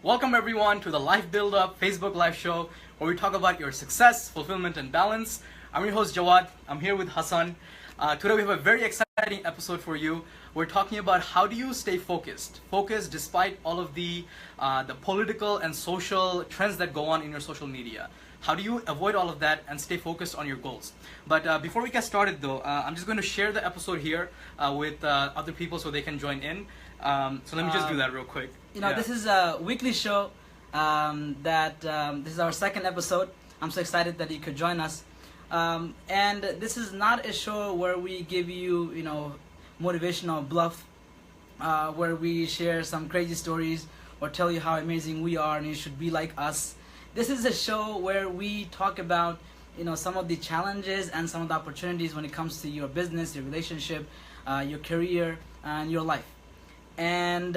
Welcome everyone to the Life Buildup Facebook Live show where we talk about your success, fulfillment, and balance. I'm your host Zawad. I'm here with Hasan. Today we have a very exciting episode for you. We're talking about how do you stay focused despite all of the political and social trends that go on in your social media. How do you avoid all of that and stay focused on your goals? But before we get started though, I'm just going to share the episode here with other people so they can join in. So let me just do that real quick. This is a weekly show this is our second episode. I'm so excited that you could join us. And this is not a show where we give you, motivational bluff, where we share some crazy stories or tell you how amazing we are and you should be like us. This is a show where we talk about, some of the challenges and some of the opportunities when it comes to your business, your relationship, your career, and your life. And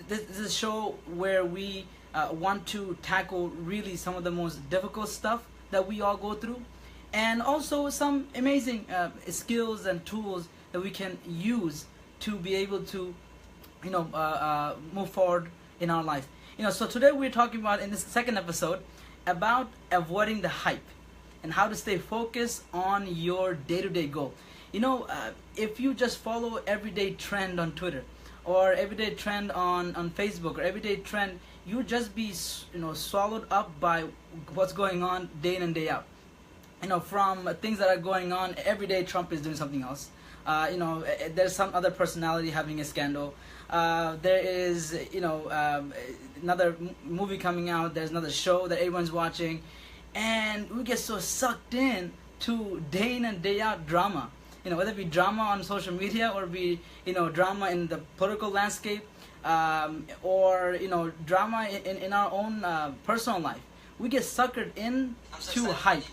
this is a show where we want to tackle really some of the most difficult stuff that we all go through, and also some amazing skills and tools that we can use to be able to move forward in our life. So today we're talking about, in this second episode, about avoiding the hype and how to stay focused on your day-to-day goal. If you just follow everyday trend on Twitter or everyday trend on Facebook or everyday trend, you just be swallowed up by what's going on day in and day out. From things that are going on every day, Trump is doing something else. There's some other personality having a scandal. There is another movie coming out. There's another show that everyone's watching, and we get so sucked in to day in and day out drama. Whether it be drama on social media or be, drama in the political landscape, or, drama in our own personal life. We get suckered in to hype.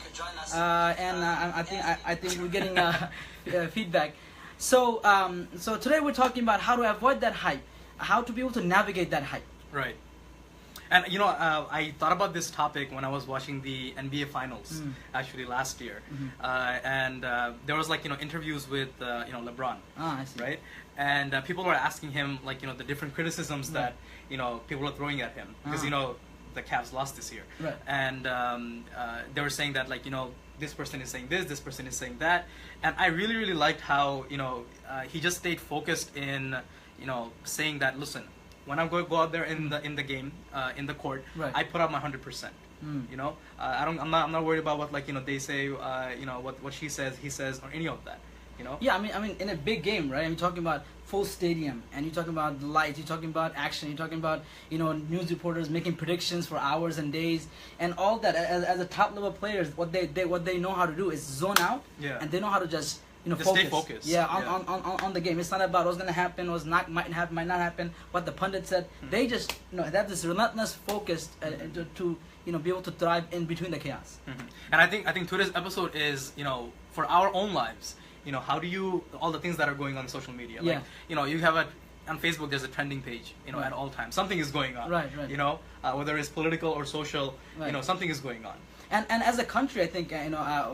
I think we're getting feedback. So today we're talking about how to avoid that hype, how to be able to navigate that hype. Right. And I thought about this topic when I was watching the NBA Finals actually last year, and there was interviews with LeBron, I see. right? And people were asking him the different criticisms that people are throwing at him because the Cavs lost this year, right? And they were saying that this person is saying this person is saying that, and I really liked how he just stayed focused in saying that, listen, when I'm going to go out there in the game, in the court, right, I put out my 100%. I'm not worried about what they say, what she says, he says, or any of that. Yeah, I mean, in a big game, right? I'm talking about full stadium, and you're talking about the lights, you're talking about action, you're talking about news reporters making predictions for hours and days, and all that. As a top level players, what they know how to do is zone out, and they know how to just focus. Stay focused. On the game. It's not about what's gonna happen, might happen, might not happen, what the pundit said. They just they have this relentless focus to be able to thrive in between the chaos. And I think today's episode is for our own lives. How do you, all the things that are going on social media, you have on Facebook, there's a trending page, right, at all times. Something is going on. Right. Whether it's political or social, right, something is going on. And as a country, I think,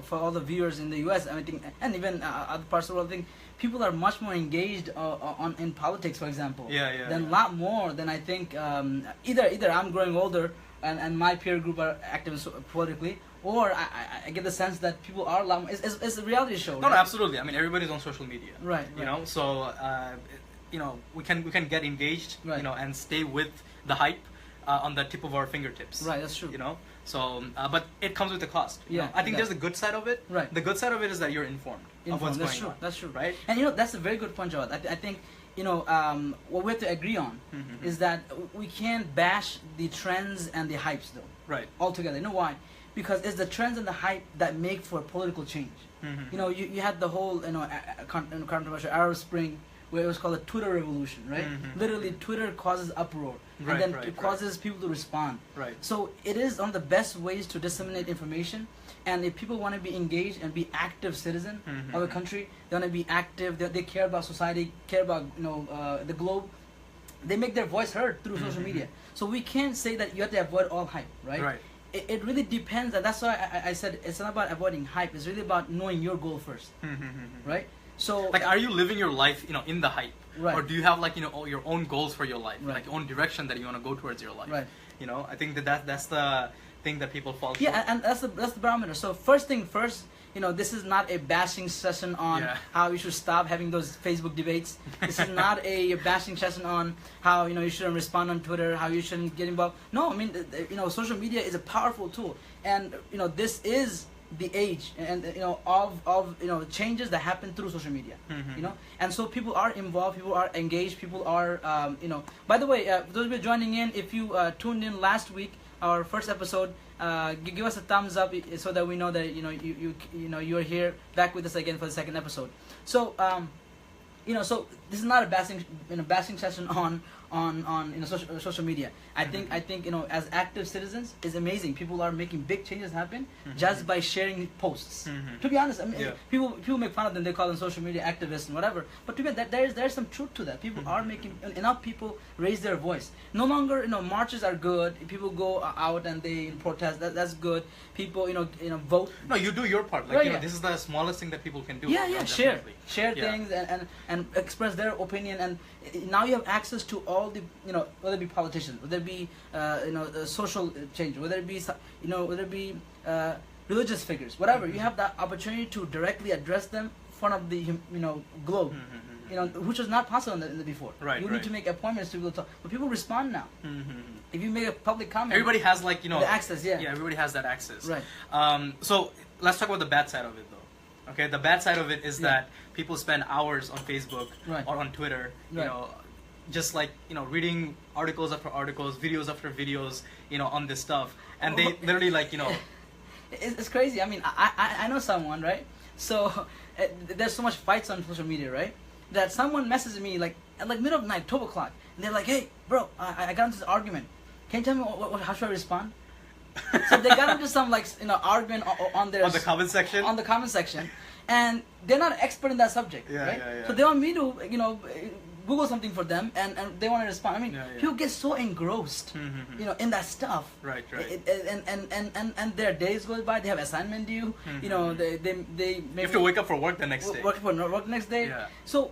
for all the viewers in the U.S., I think, and even other parts of the world, I think people are much more engaged in politics, for example. A lot more than I think, either I'm growing older and my peer group are active politically, or I get the sense that people are a lot more. It's a reality show. No, right? no, absolutely. I mean, everybody's on social media. Right. So, we can get engaged, right, and stay with the hype on the tip of our fingertips. Right, that's true. So, but it comes with a cost. I think there's a good side of it. Right. The good side of it is that you're informed of what's going on. That's true. Right. And that's a very good point, Jawad. I think what we have to agree on is that we can't bash the trends and the hypes though. Right. Altogether. You know why? Because it's the trends and the hype that make for political change. You had the whole controversial Arab Spring, where it was called a Twitter revolution, right? Literally, Twitter causes uproar, and then it causes people to respond. Right. So it is one of the best ways to disseminate information. And if people want to be engaged and be active citizen of a country, they want to be active. They care about society, care about the globe. They make their voice heard through social media. So we can't say that you have to avoid all hype, right? Right. It really depends, and that's why I said it's not about avoiding hype. It's really about knowing your goal first, right? So like, are you living your life, in the hype? Right. Or do you have, like, your own goals for your life, Right. like your own direction that you want to go towards your life? Right. I think that's the thing that people fall short. Yeah, and that's the barometer. So first thing first, this is not a bashing session on Yeah. how you should stop having those Facebook debates. This is not a bashing session on how you shouldn't respond on Twitter, how you shouldn't get involved. No, I mean, social media is a powerful tool, and this is the age and of changes that happen through social media. And so people are involved, people are engaged, people are by the way, those of you joining in, if you tuned in last week, our first episode, give us a thumbs up so that we know that you're here back with us again for the second episode. So so this is not a bashing session on social media. I think as active citizens, it's amazing. People are making big changes happen just by sharing posts. To be honest, I mean, people make fun of them. They call them social media activists and whatever. But to me, there's some truth to that. People are making enough people raise their voice. No longer marches are good. People go out and they protest. That's good. People vote. No, you do your part. Like Right, this is the smallest thing that people can do. Yeah, share Yeah. things and express their opinion, and now you have access to all the whether it be politicians, whether it be social change, whether it be religious figures, whatever. You have the opportunity to directly address them in front of the globe. Which was not possible in the before. Right, you right. need to make appointments to be able to talk, but people respond now. If you make a public comment, Everybody has the access. Yeah, everybody has that access. Right. So let's talk about the bad side of it, though. Okay, the bad side of it is that people spend hours on Facebook Right. or on Twitter, Right. Just reading articles after articles, videos after videos, on this stuff, and they literally It's crazy. I mean, I know someone, right? So there's so much fights on social media, right? That someone messages me at middle of the night, 12 o'clock, and they're like, "Hey, bro, I got into this argument. Can you tell me how should I respond?" So they got into some argument on their on the comment section. on the comment section, and they're not expert in that subject, Yeah, right? yeah. So they want me to Google something for them, and they want to respond. I mean, Yeah. people get so engrossed, in that stuff. Right. And their days goes by. They have assignment due. They maybe You have to wake up for work the next day. work the next day. Yeah. So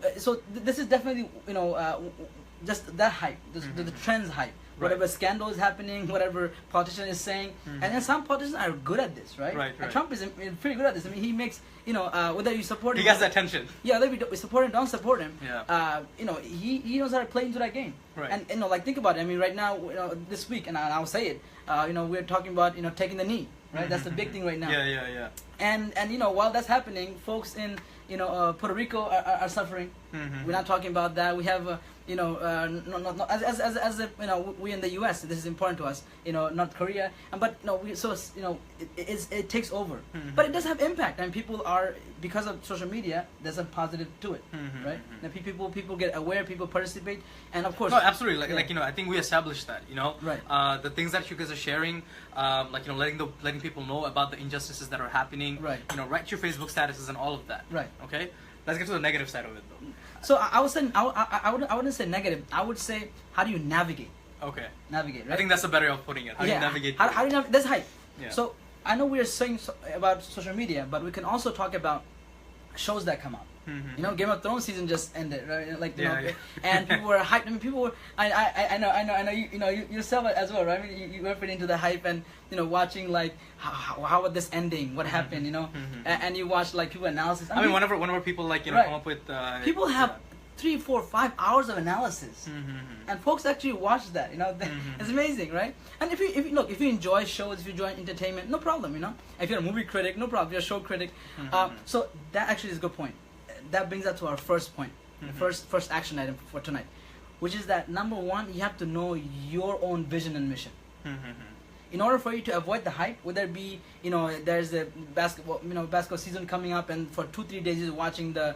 this is definitely just that hype, the trends hype. Right. Whatever scandal is happening, whatever politician is saying, and then some politicians are good at this, right? Right. And Trump is pretty good at this. I mean, he makes whether you support him, He gets the attention. yeah, whether we support him, don't support him. Yeah. He knows how to play into that game. Right. And think about it. I mean, right now, this week, and I'll say it. We're talking about taking the knee, right? That's the big thing right now. Yeah. And while that's happening, folks in Puerto Rico are suffering. We're not talking about that. We have as we in the U.S. This is important to us. North Korea, it takes over. But it does have impact, and people are, because of social media, there's a positive to it, right? Now people get aware, people participate, and of course. No, absolutely. Yeah. I think we established that. Right. The things that you guys are sharing, letting people know about the injustices that are happening. Right. Write your Facebook statuses and all of that. Right. Okay. Let's get to the negative side of it, though. So I was saying, I wouldn't say negative. I would say, how do you navigate? Okay. Navigate, right? I think that's a better way of putting it. How do you navigate? How do you navigate? That's hype. Yeah. So I know we are saying about social media, but we can also talk about shows that come out. Game of Thrones season just ended, right? And people were hyped. I mean, people were. I know. You yourself as well, right? I mean, you were pretty into the hype and watching how was this ending? What happened? And you watch people analysis. I mean, whenever people Right. come up with people have 3, 4, 5 hours of analysis, and folks actually watch that. It's amazing, right? And if you enjoy shows, if you enjoy entertainment, no problem. If you're a movie critic, no problem. If you're a show critic, so that actually is a good point. That brings us to our first point, the first action item for tonight, which is that number one, you have to know your own vision and mission. In order for you to avoid the hype, whether it be there's a basketball season coming up, and for 2-3 days you're watching the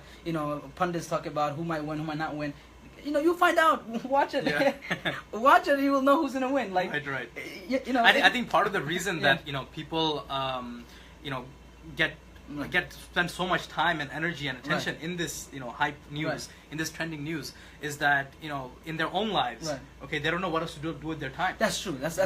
pundits talk about who might win, who might not win. You find out. Watch it. Yeah. Watch it. You will know who's gonna win. Right. I think part of the reason that people spend so much time and energy and attention in this hype news, in this trending news, is that in their own lives, okay, they don't know what else to do with their time. That's true. That's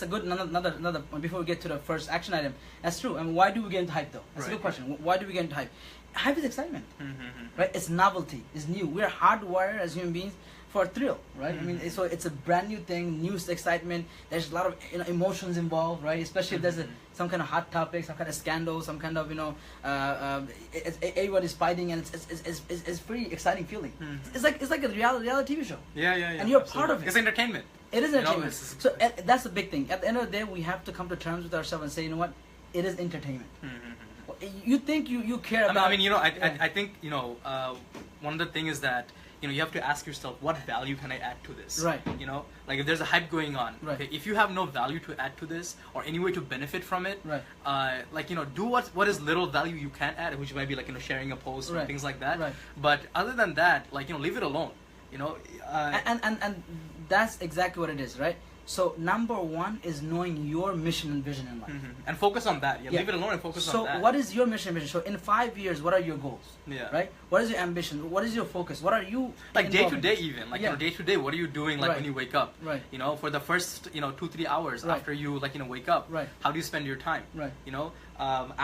a good another before we get to the first action item. That's true. I mean, why do we get into hype though? That's a good question. Why do we get into hype? hype is excitement, Mm-hmm. right? It's novelty, it's new. We're hardwired as human beings for a thrill, right? I mean, Mm-hmm. so it's a brand new thing, new excitement. There's a lot of emotions involved, right? Especially if there's some kind of hot topic, some kind of scandal, some kind of everybody's fighting, and it's pretty exciting feeling. Mm-hmm. It's like a reality TV show. Yeah. And you're absolutely. part of it. It's entertainment. It is You know, entertainment. it's- So that's the big thing. At the end of the day, we have to come to terms with ourselves and say, you know what, it is entertainment. You think you care about? I mean, you know, yeah. I think, you know, one of the things is that, you know, you have to ask yourself, what value can I add to this? Right. You know, like if there's a hype going on, Right. okay, if you have no value to add to this or any way to benefit from it, Right. Like, you know, do what is little value you can add, which might be like, you know, sharing a post or Right. things like that. Right. But other than that, like, you know, leave it alone. You know, And that's exactly what it is, right? So number one is knowing your mission and vision in life. and focus on that. Yeah, Yeah. leave it alone and focus on So that. what is your mission and vision? So in 5 years, what are your goals? Yeah. Right? What is your ambition? What is your focus? What are you Like day to involved day in? even, like, Yeah. you know, day to day, what are you doing, like, Right. when you wake up? Right. You know, for the first, you know, 2-3 hours Right. after you, like, you know, wake up, Right. how do you spend your time? Right. You know,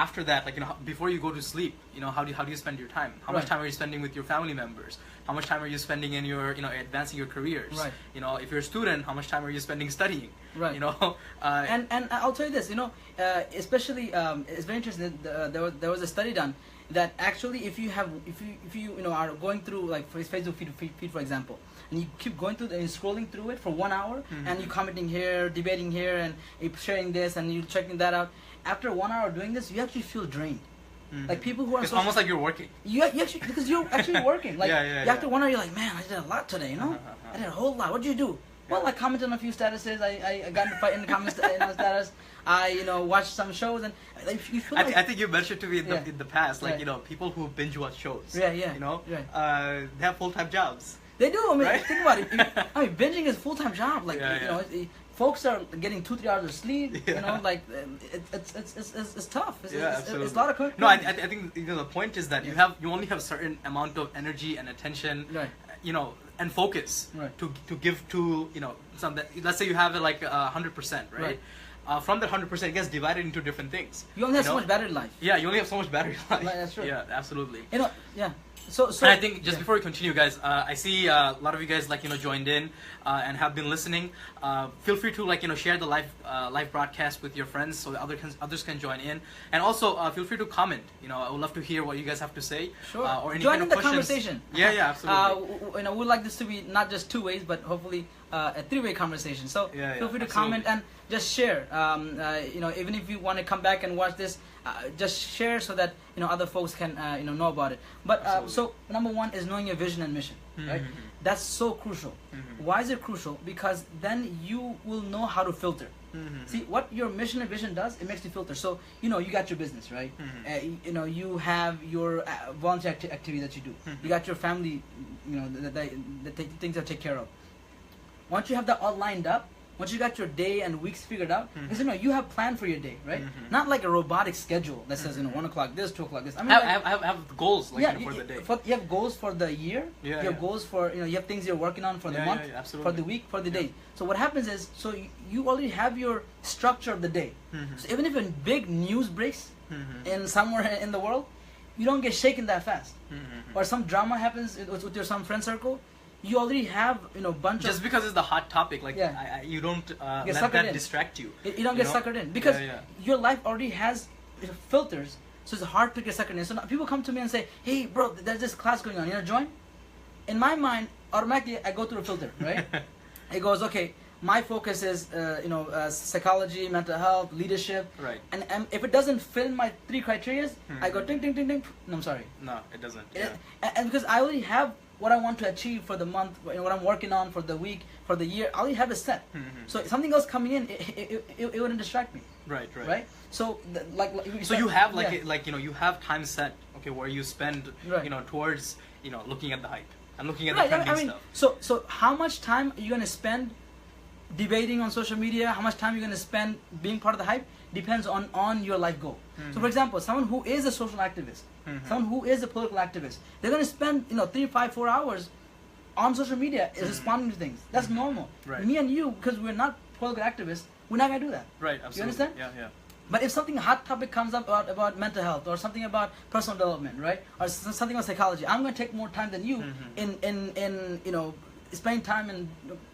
after that, like, you know, before you go to sleep, you know, how do you spend your time? How much Right. time are you spending with your family members? How much time are you spending in your, you know, advancing your careers? Right. You know, if you're a student, how much time are you spending studying? Right. You know, And I'll tell you this, you know, especially it's very interesting that there was a study done that actually if you are going through like Facebook feed for example, and you keep going through and scrolling through it for 1 hour, and you commenting here, debating here, and you sharing this, and you checking that out. After 1 hour doing this, you actually feel drained. Like people who are it's social- almost like you're working. you actually, because you're actually working. Like Yeah, after 1 hour, you're like, man, I did a lot today. You know, I did a whole lot. What did you do? Well, I commented on a few statuses. I got in a fight in the comments status. I watched some shows, and like, you feel like I think you mentioned to me Yeah. in the past, like, Right. you know, people who binge watch shows. Yeah, yeah, You know, right. they have full-time jobs. they do. I mean, Right? think about it. I mean, binging is a full-time job. Like Yeah, you know, folks are getting 2-3 hours of sleep. You Yeah. know, like it's tough. Absolutely. It's a lot of No, I think, you know, the point is that you only have a certain amount of energy and attention, Right. you know, and focus Right. to give to, you know, something. Let's say you have it like 100%, right? Right. From that 100%, it gets divided into different things. You only have so know? much battery life. Yeah, you only have so much battery life. Right, that's true. Yeah, absolutely. You know, yeah. So And I think just yeah. before we continue, guys, I see a lot of you guys, like, you know, joined in and have been listening. Feel free to, like, you know, share the live broadcast with your friends so that others can join in. And also feel free to comment. You know, I would love to hear what you guys have to say. Sure. Or any Join kind in of the questions. conversation. Yeah, absolutely. You know, we'd like this to be not just 2 ways, but hopefully a 3-way conversation. So Yeah, feel free to absolutely. comment and just share. You know, even if you want to come back and watch this, just share so that you know other folks can know about it. But Absolutely. so number one is knowing your vision and mission, right? That's so crucial. Why is it crucial? Because then you will know how to filter. See what your mission and vision does. It makes you filter. So you know you got your business, right? You know you have your volunteer activity that you do. You got your family, you know, the things that take care of. Once you have that all lined up, once you got your day and weeks figured out, because you know you have planned for your day, right? Not like a robotic schedule that says 1 o'clock this, 2 o'clock this. I mean, I have goals, like, yeah, you know, for the day. you have goals for the year. Yeah, you have yeah. goals for you have things you're working on for the Yeah, month, yeah, absolutely. for the week, for the day. So what happens is, so you already have your structure of the day. So even if a big news breaks in somewhere in the world, you don't get shaken that fast. Or some drama happens with your some friend circle, you already have bunch Just of because it's the hot topic, like, Yeah. you don't Get let suckered that in. distract you. you don't you get know? suckered in because Yeah, your life already has filters, so it's hard to get suckered in. So now people come to me and say, "Hey, bro, there's this class going on. You know, join." In my mind, automatically I go through a filter, right? It goes, okay, my focus is psychology, mental health, leadership, Right. and if it doesn't fill my 3 criteria, I go ding ding ding ding. No, I'm sorry. No, it doesn't. Yeah. And because I already have what I want to achieve for the month, what I'm working on for the week, for the year, I already have it set. So something else coming in, it wouldn't distract me, Right. right? So So you have yeah. you have time set, okay, where you spend Right. towards looking at the hype and looking at Right, the trending I mean, stuff. so how much time are you gonna spend debating on social media? How much time you're gonna spend being part of the hype depends on your life goal. So, for example, someone who is a social activist, someone who is a political activist, they're gonna spend 3, 5, 4 hours on social media responding to things. That's normal. Right. Me and you, because we're not political activists, we're not gonna do that. Right. Absolutely. understand? Yeah. Yeah. But if something hot topic comes up about mental health or something about personal development, right, or something about psychology, I'm going to take more time than you in you know, spending time and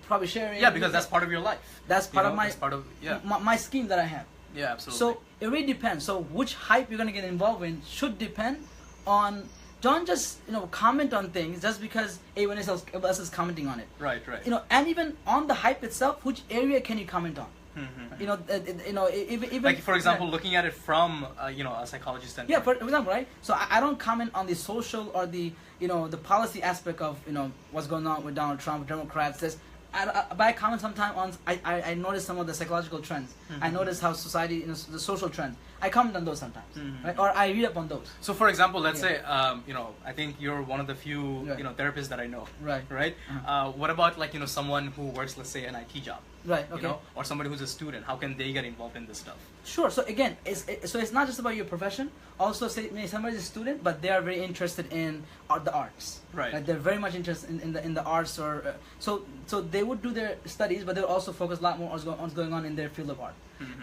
probably sharing. Yeah, because that's part of your life. That's part of my that's part of my scheme that I have. Yeah, absolutely. So it really depends. So which hype you're going to get involved in should depend on. Don't just, you know, comment on things just because everyone else is commenting on it. Right, right. You know, and even on the hype itself, which area can you comment on? You know, even like for example, looking at it from you know, a psychology standpoint. Yeah, for example, right? So I don't comment on the social or the, you know, the policy aspect of, you know, what's going on with Donald Trump, Democrats, this. But I comment sometimes on, I notice some of the psychological trends. I notice how society, you know, the social trends. I comment on those sometimes, right? Or I read up on those. So for example, let's say, you know, I think you're one of the few, Right. you know, therapists that I know. Right. Right? What about, like, you know, someone who works, let's say, an IT job? Right, okay. You know, or somebody who's a student, how can they get involved in this stuff? Sure. So again, so it's not just about your profession. Also, say maybe somebody's a student, but they are very interested in the arts. Right. Like they're very much interested in the arts, or so they would do their studies, but they'll also focus a lot more on what's going on in their field of art.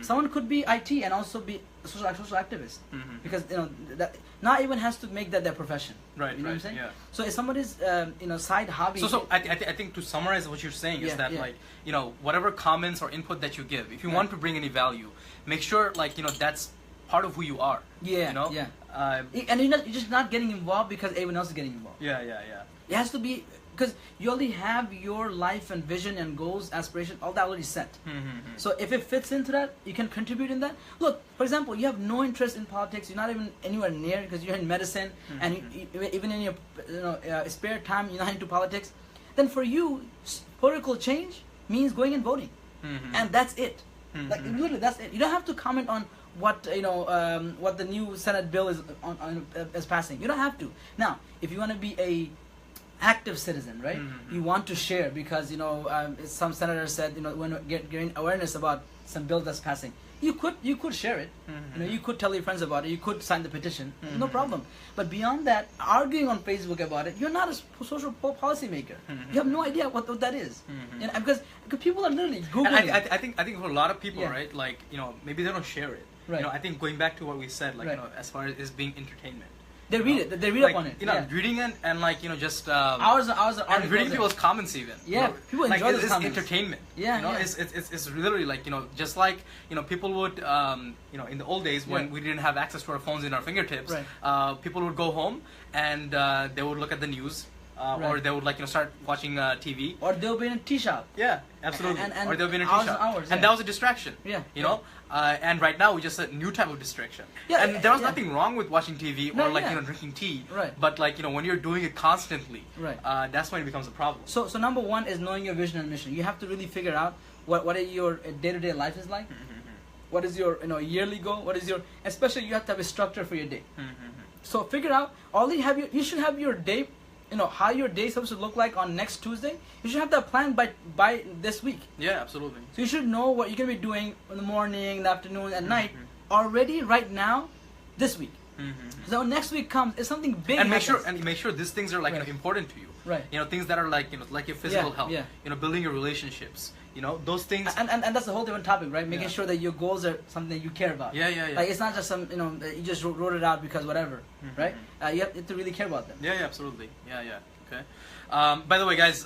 Someone could be IT and also be a social activist, because, you know, that not even has to make that their profession. Right. You know right. what I'm saying? Yeah. So if somebody's you know, side hobby. So I think to summarize what you're saying is that like, you know, whatever comments or input that you give, if you want to bring any value, make sure, like, you know, that's part of who you are. Yeah. You know. Yeah. And you're just not getting involved because everyone else is getting involved. Yeah. It has to be, because you already have your life and vision and goals, aspiration, all that already set. So if it fits into that, you can contribute in that. Look, for example, you have no interest in politics. You're not even anywhere near, because you're in medicine, and even in your, you know, spare time, you're not into politics. Then for you, political change means going and voting, and that's it. Like literally, that's it. You don't have to comment on what, you know, what the new Senate bill is passing. You don't have to. Now, if you want to be a active citizen, right? You want to share because, you know, some senator said, you know, when getting awareness about some bill that's passing, you could share it. You know, you could tell your friends about it. You could sign the petition. No problem. But beyond that, arguing on Facebook about it, you're not a social policy maker. You have no idea what that is. You know, because people are literally googling. And I think for a lot of people, right? Like, you know, maybe they don't share it. Right. You know, I think going back to what we said, like, Right. you know, as far as being entertainment. They read it. They read like, up on it. You know, reading it and, like, you know, just hours and hours of and articles reading there. people's comments even. Yeah, you know? people like, enjoy those it's comments. entertainment. Yeah, you know, yeah. it's literally like, you know, just like, you know, people would you know, in the old days when we didn't have access to our phones in our fingertips, Right. people would go home and they would look at the news. Or Right. they would, like, you know, start watching TV. Or they'll be in a tea shop. Yeah, absolutely. And or they'll be in a hours tea shop. and hours, And yeah. that was a distraction. Yeah, You know? And right now, we just a new type of distraction. Yeah, and there was yeah. nothing wrong with watching TV or, No, like, yeah. you know, drinking tea. Right. But, like, you know, when you're doing it constantly, Right. That's when it becomes a problem. So number one is knowing your vision and mission. You have to really figure out what your day-to-day life is like. What is your, you know, yearly goal? What is your, especially you have to have a structure for your day. So figure out, you should have your day, you know, how your day is supposed to look like on next Tuesday. You should have that planned by this week. Yeah, absolutely. So you should know what you're going to be doing in the morning, the afternoon, and night already right now this week. So when next week comes, if something big And happens, make sure these things are, like, Right. you know, important to you. Right. You know, things that are, like, you know, like your physical Yeah, health. yeah. You know, building your relationships. You know, those things. and that's a whole different topic, right? Making Yeah. sure that your goals are something that you care about. Yeah. Like it's not just some, you know, you just wrote it out because whatever, right? You have to really care about them. Yeah, absolutely. Yeah. Okay. By the way, guys,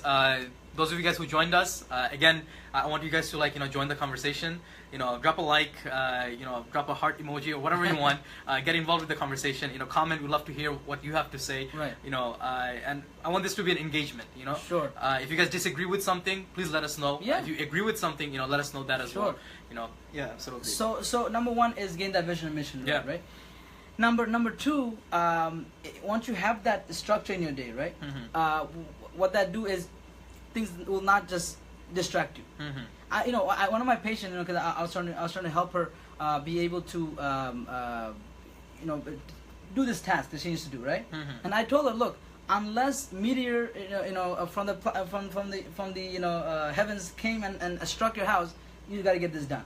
those of you guys who joined us, again, I want you guys to, like, you know, join the conversation. You know, drop a like, you know, drop a heart emoji or whatever you want. Get involved with the conversation. You know, comment. We'd love to hear what you have to say. Right. You know, and I want this to be an engagement. You know. Sure. If you guys disagree with something, please let us know. Yeah. If you agree with something, you know, let us know that as Sure. well. You know. Yeah, absolutely. So number one is gain that vision and mission, Yeah. right? Number two, once you have that structure in your day, right? What that do is things will not just distract you. You know, one of my patients, you know, because I was trying to help her be able to, you know, do this task that she needs to do, right? And I told her, look, unless meteor, you know, from the you know, heavens came and struck your house, you got to get this done.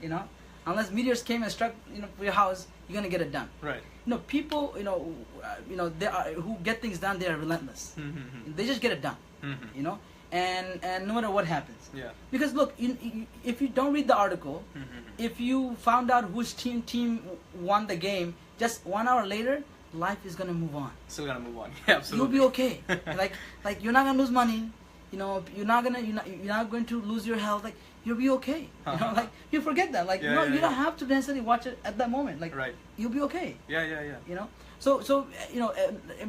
You know, unless meteors came and struck, you know, your house, you're gonna get it done. Right. You know, people, you know, they are who get things done. They are relentless. They just get it done. You know, and no matter what happens. Yeah. Because look, if you don't read the article, if you found out which team won the game, just 1 hour later, life is gonna move on. Still gonna move on. Yeah, absolutely. You'll be okay. like you're not gonna lose money. You know, you're not going to lose your health. Like you'll be okay. You know, like you forget that. Like you don't have to necessarily watch it at that moment. Like you'll be okay. Yeah. You know, so you know,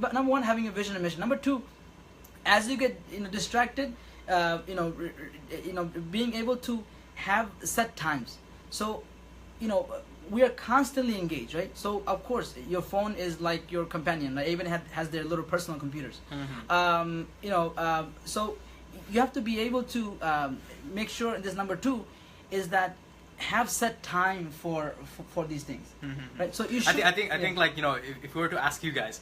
but number one, having a vision and mission. Number two, as you get distracted, being able to have set times. So, you know, we are constantly engaged, right? So of course your phone is like your companion. Like even has their little personal computers. So you have to be able to make sure. And this number two is that have set time for these things, right? So you should. I think like if we were to ask you guys,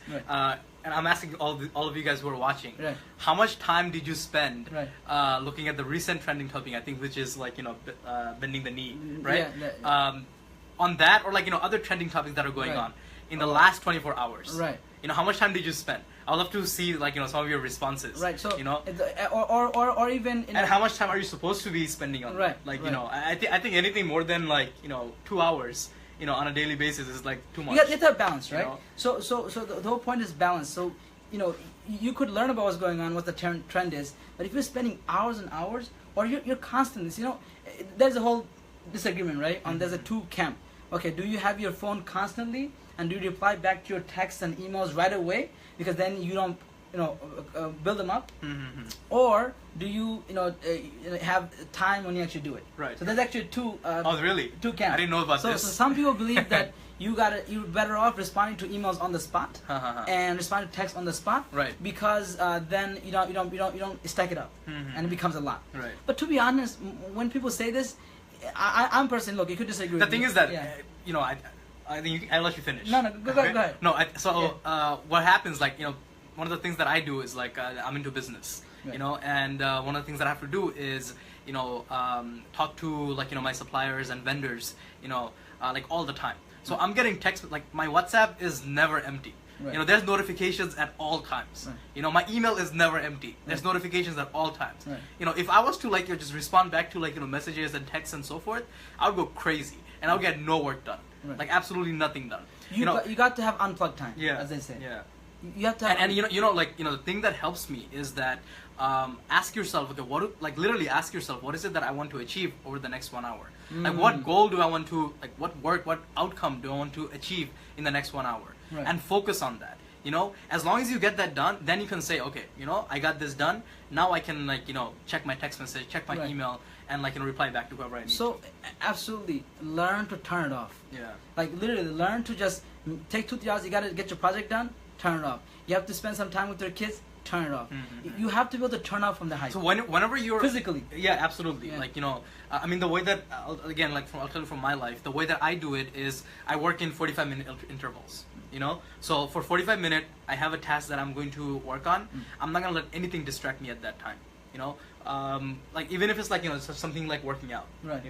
and I'm asking all of you guys who are watching, how much time did you spend looking at the recent trending topic? I think which is like bending the knee, right? On that, or like other trending topics that are going on in the last 24 hours, right? How much time did you spend? I'd love to see like some of your responses, right? So or even and how much time are you supposed to be spending on that? Like I think anything more than like 2 hours on a daily basis is like too much. It's a balance, right? So the whole point is balance. So you could learn about what's going on, what the trend is, but if you're spending hours and hours, or you're constantly, there's a whole disagreement, right? There's a two camp. Okay, do you have your phone constantly, and do you reply back to your texts and emails right away, because then you don't build them up, or do you have time when you actually do it? Right. So there's actually two. Oh, really? Two camps. I didn't know about this. So some people believe that you're better off responding to emails on the spot and responding to text on the spot, right? Because then you don't stack it up, and it becomes a lot. Right. But to be honest, when people say this, I'm personally, look, you could disagree. The thing is that I think I'll let you finish. No, go ahead. No, what happens, like one of the things that I do is like I'm into business, and one of the things that I have to do is talk to like my suppliers and vendors, like all the time. So I'm getting texts, like my WhatsApp is never empty. Right. There's notifications at all times. Right. My email is never empty. There's notifications at all times. Right. If I was to like just respond back to like messages and texts and so forth, I would go crazy and I'll get no work done. Right. Like absolutely nothing done. You got to have unplugged time. Yeah. As they say. Yeah. You have to have the thing that helps me is that ask yourself, okay, literally ask yourself, what is it that I want to achieve over the next 1 hour? Like what goal do I want to, like what outcome do I want to achieve in the next 1 hour? Right. And focus on that. As long as you get that done, then you can say, okay, I got this done. Now I can check my text message, check my email, and reply back to whoever I need. So absolutely learn to turn it off. Yeah. Like literally learn to just take 2-3 hours. You gotta get your project done. Turn it off. You have to spend some time with your kids. Turn it off. You have to be able to turn off from the hype. So whenever you're physically, yeah, absolutely. Yeah. Like I mean, the way that I'll tell you from my life, the way that I do it is I work in 45-minute intervals. So for 45 minutes, I have a task that I'm going to work on. I'm not gonna let anything distract me at that time. Like even if it's like something like working out. Right.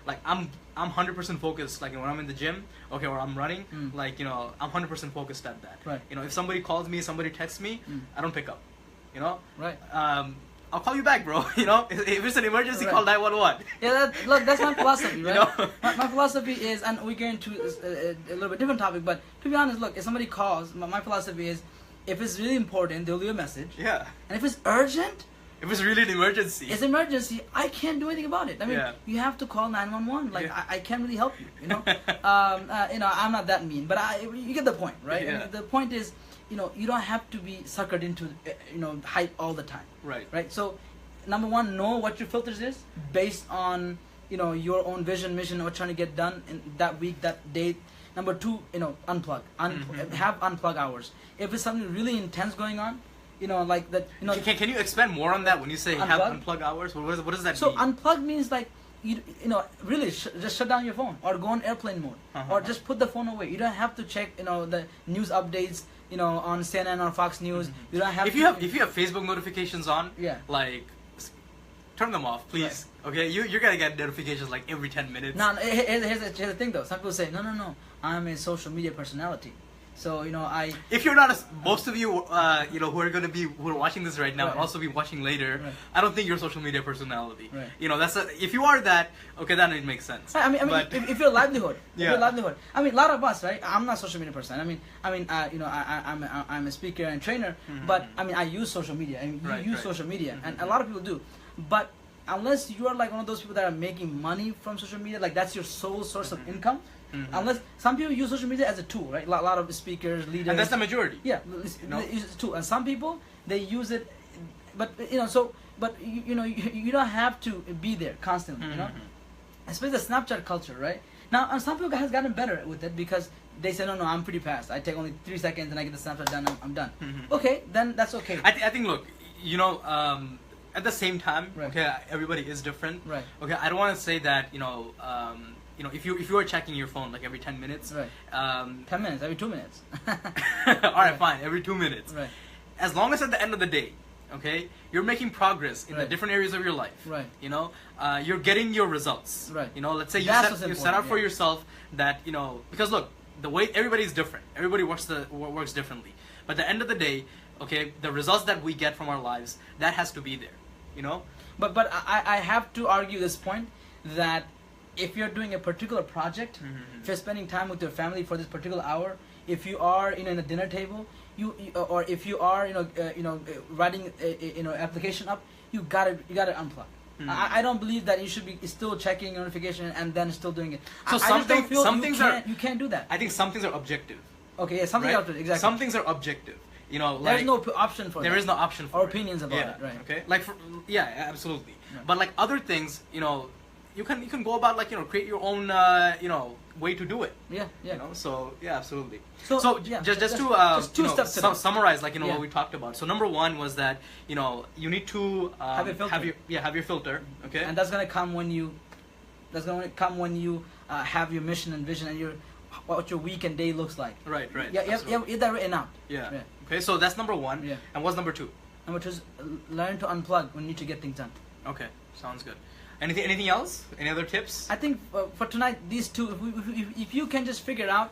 Like I'm 100% focused. Like when I'm in the gym, okay, or I'm running, like I'm 100% focused at that. Right. If somebody calls me, somebody texts me, I don't pick up. Right. I'll call you back, bro. If it's an emergency, call 911. Yeah, that's my philosophy, right? My philosophy is, and we get into a little bit different topic, but to be honest, look, if somebody calls, my philosophy is, if it's really important, they'll leave a message. Yeah. And if it's urgent, if it's really an emergency, I can't do anything about it. I mean, you have to call 911. Like I can't really help you. I'm not that mean, but you get the point, right? Yeah. I mean, the point is, you don't have to be suckered into hype all the time. Right. Right. So, number one, know what your filters is based on your own vision, mission, what you're trying to get done in that week, that day. Number two, unplug. Have unplug hours. If it's something really intense going on, like that. Can you expand more on that when you say have unplug hours? What does that mean? So unplug means like really just shut down your phone or go on airplane mode or just put the phone away. You don't have to check the news updates on CNN or Fox News. You don't have if you have Facebook notifications on, like turn them off, please. Right. Okay, you're gonna get notifications like every 10 minutes. No, here's the thing though. Some people say no, I'm a social media personality. So If you're not, most of you, who are watching this right now, Right. and also be watching later, Right. I don't think you're a social media personality. Right. If you are that, okay, then it makes sense. I mean, But- if your livelihood, Yeah. your livelihood. I mean, a lot of us, right? I'm not a social media person. I'm a speaker and trainer, but I mean, I use social media. I mean, you Right, use right. social media, and a lot of people do. But unless you are like one of those people that are making money from social media, like that's your sole source of income. Unless some people use social media as a tool, right? A lot of speakers, leaders, and that's the majority. yeah, No. they use it as a tool. And some people they use it, but you don't have to be there constantly, especially the Snapchat culture, right? Now, and some people has gotten better with it because they say, no, I'm pretty fast. I take only 3 seconds and I get the Snapchat done. I'm done. Okay, then that's okay. I think, look, at the same time, Right. okay, everybody is different. Right. Okay, I don't want to say that, if you are checking your phone like every 10 minutes. Right. 10 minutes, every 2 minutes. All right, fine, every 2 minutes. Right. As long as at the end of the day, okay, you're making progress in the Right. different areas of your life. Right. You're getting your results. Right. Let's say That's you what's set out important, for yeah. yourself that, because look, the way everybody is different. Everybody works differently. But at the end of the day, okay, the results that we get from our lives, that has to be there. But I have to argue this point that if you're doing a particular project, if you're spending time with your family for this particular hour, if you are in a dinner table, or if you are writing application up, you gotta unplug. I don't believe that you should be still checking your notification and then still doing it. So I just don't feel some things you can't do that. I think some things are objective. Okay, yeah, something right? else, exactly. Some things are objective. There's no option for there that. is no option for Or it. opinions about Yeah, it, right? Okay. Absolutely. Right. But like other things, you can go about create your own way to do it. Yeah, yeah. So yeah, absolutely. So, just just to two steps to that. summarize Yeah. what we talked about. So number one was that you need to Have a filter. have your filter. Okay. And that's gonna come when you have your mission and vision and what your week and day looks like. Right. Yeah, you have that written out. Yeah. Yeah. Okay. So that's number one. Yeah. And what's number two? Number two is learn to unplug when you need to get things done. Okay. Sounds good. Anything else? Any other tips? I think for tonight, these two, if you can just figure it out,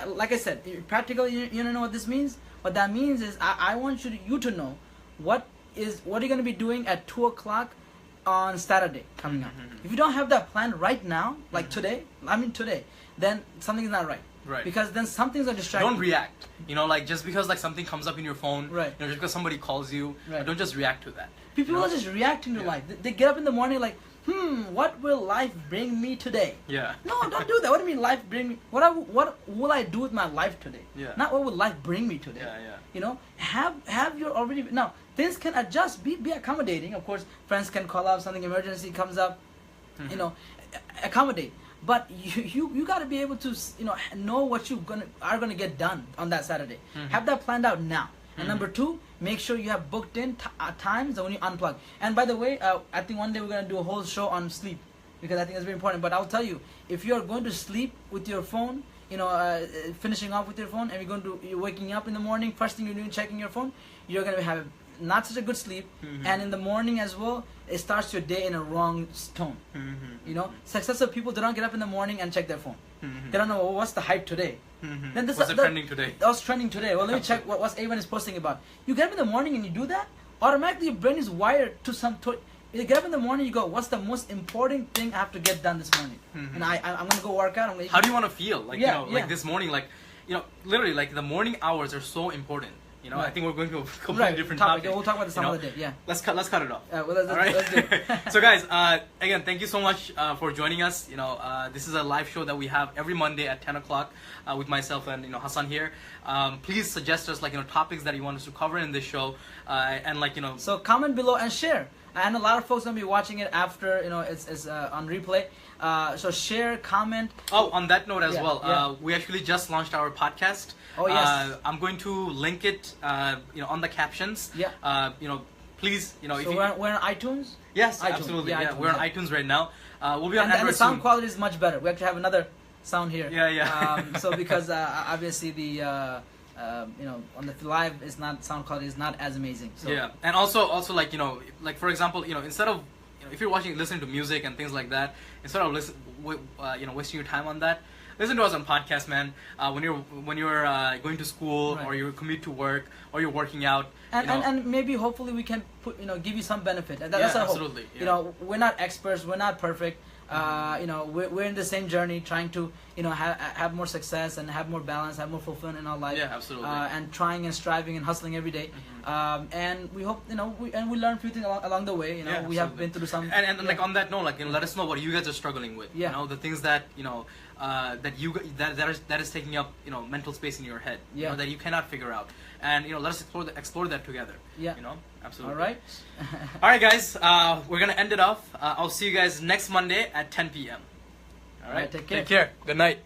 like I said, practically, you don't know what this means. What that means is I want you to know what are you going to be doing at 2 o'clock on Saturday coming up. If you don't have that plan right now, like today, then something is not right. Right. Because then something's going to distract Don't you. react. Just because something comes up in your phone. Right. Just because somebody calls you. Right. Don't just react to that. People are just reacting to Yeah. life. They get up in the morning like, what will life bring me today? Yeah. No, don't do that. What do you mean life bring me? What will I do with my life today? Yeah. Not what will life bring me today. Yeah. Have your already now. Things can adjust. Be accommodating. Of course, friends can call up. Something emergency comes up. Accommodate. But you got to be able to know what you are gonna get done on that Saturday. Have that planned out now. And number two, make sure you have booked in times when you unplug. And by the way, I think one day we're gonna do a whole show on sleep because I think it's very important. But I'll tell you, if you are going to sleep with your phone, finishing off with your phone, and you're waking up in the morning, first thing you're doing checking your phone, you're gonna have not such a good sleep, and in the morning as well, it starts your day in a wrong tone. Successful people, they don't get up in the morning and check their phone. They don't know what's the hype today. Then What's trending today? What's trending today? Well, let me check what everyone is posting about. You get up in the morning and you do that, automatically your brain is wired to you get up in the morning, you go, what's the most important thing I have to get done this morning? And I'm gonna go work out. How do you want to feel? Yeah. Like this morning, literally, like the morning hours are so important. Right. I think we're going to a completely different topic. We'll talk about this some other day. Yeah. Let's cut it off. Let's All right. do it. So guys, again, thank you so much for joining us. This is a live show that we have every Monday at 10 o'clock with myself and Hasan here. Please suggest us topics that you want us to cover in this show, and So comment below and share. And a lot of folks gonna be watching it after it's on replay. So share, comment. Oh, on that note as well, yeah. we actually just launched our podcast. Oh, yes. I'm going to link it, on the captions. Yeah. Please, So if we're on iTunes. yes, iTunes. absolutely, Yeah, yeah, iTunes, we're on yeah. iTunes right now. We'll be on And the Android sound soon. quality is much better. We actually have another sound here. Yeah. So because obviously the on the live is not sound quality is not as amazing. So Yeah, and also like for example, instead of if you're listening to music and things like that, instead of wasting your time on that, listen to us on podcast, man. When you're going to school, Right. or you commute to work, or you're working out. And, you know, and maybe hopefully we can put, give you some benefit. And that's Yeah, our hope. absolutely, You yeah. know, we're not experts, we're not perfect. We're in the same journey, trying to have more success and have more balance, have more fulfillment in our life. Yeah, absolutely. And trying and striving and hustling every day. And we hope we learn a few things along the way. Yeah, We have absolutely. been through some. And like on that note, like let us know what you guys are struggling with. Yeah. You know, the things that that is taking up mental space in your head. Yeah. That you cannot figure out, and let us explore that together. Yeah. Absolutely. All right. All right, guys. We're gonna end it off. I'll see you guys next Monday at 10 p.m. All right. Take care. Take care. Good night.